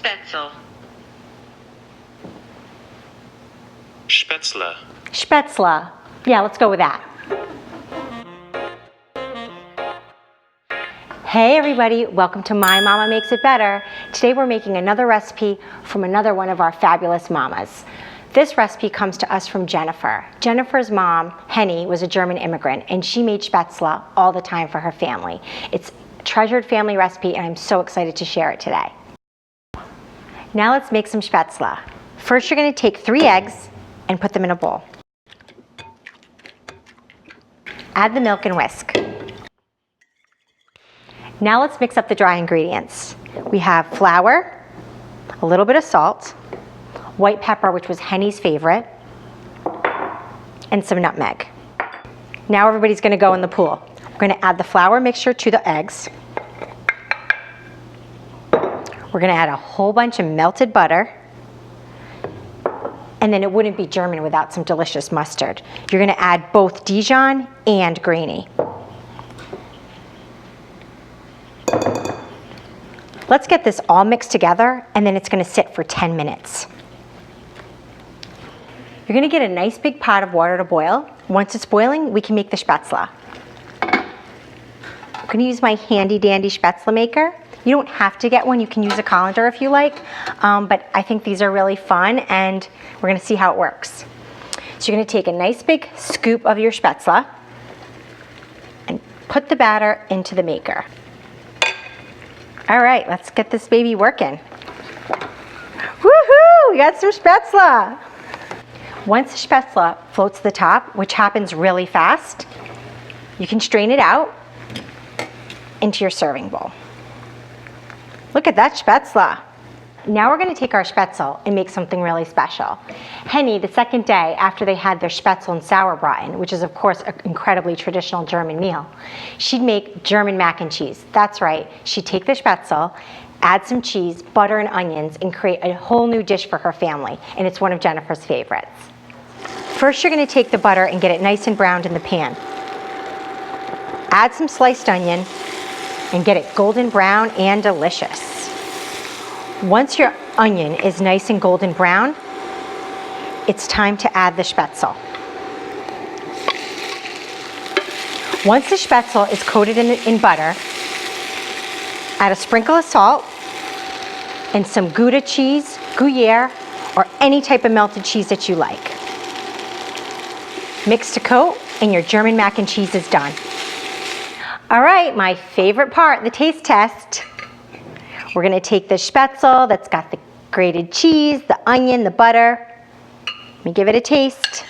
Spätzle. Spätzle. Spätzle. Yeah, let's go with that. Hey everybody, welcome to My Mama Makes It Better. Today we're making another recipe from another one of our fabulous mamas. This recipe comes to us from Jennifer. Jennifer's mom, Henny, was a German immigrant and she made spätzle all the time for her family. It's a treasured family recipe and I'm so excited to share it today. Now let's make some spätzle. First you're going to take 3 eggs and put them in a bowl. Add the milk and whisk. Now let's mix up the dry ingredients. We have flour, a little bit of salt, white pepper, which was Henny's favorite, and some nutmeg. Now everybody's going to go in the pool. We're going to add the flour mixture to the eggs. We're going to add a whole bunch of melted butter. And then it wouldn't be German without some delicious mustard. You're going to add both Dijon and grainy. Let's get this all mixed together and then it's going to sit for 10 minutes. You're going to get a nice big pot of water to boil. Once it's boiling, we can make the spätzle. I'm going to use my handy dandy spätzle maker. You don't have to get one, you can use a colander if you like, but I think these are really fun and we're going to see how it works. So you're going to take a nice big scoop of your spätzle and put the batter into the maker. All right, let's get this baby working. Woohoo! We got some spätzle. Once the spätzle floats to the top, which happens really fast, you can strain it out into your serving bowl. Look at that spätzle. Now we're going to take our spätzle and make something really special. Henny, the second day after they had their spätzle and sauerbraten, which is of course an incredibly traditional German meal, she'd make German mac and cheese. That's right, she'd take the spätzle, add some cheese, butter and onions, and create a whole new dish for her family, and it's one of Jennifer's favorites. First you're going to take the butter and get it nice and browned in the pan. Add some sliced onion and get it golden brown and delicious. Once your onion is nice and golden brown, it's time to add the spätzle. Once the spätzle is coated in butter, add a sprinkle of salt and some Gouda cheese, Gruyere, or any type of melted cheese that you like. Mix to coat and your German mac and cheese is done. All right, my favorite part, the taste test. We're going to take the spätzle that's got the grated cheese, the onion, the butter. Let me give it a taste.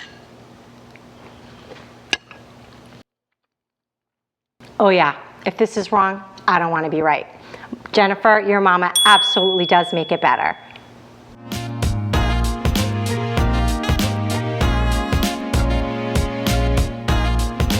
Oh yeah, if this is wrong, I don't want to be right. Jennifer, your mama absolutely does make it better.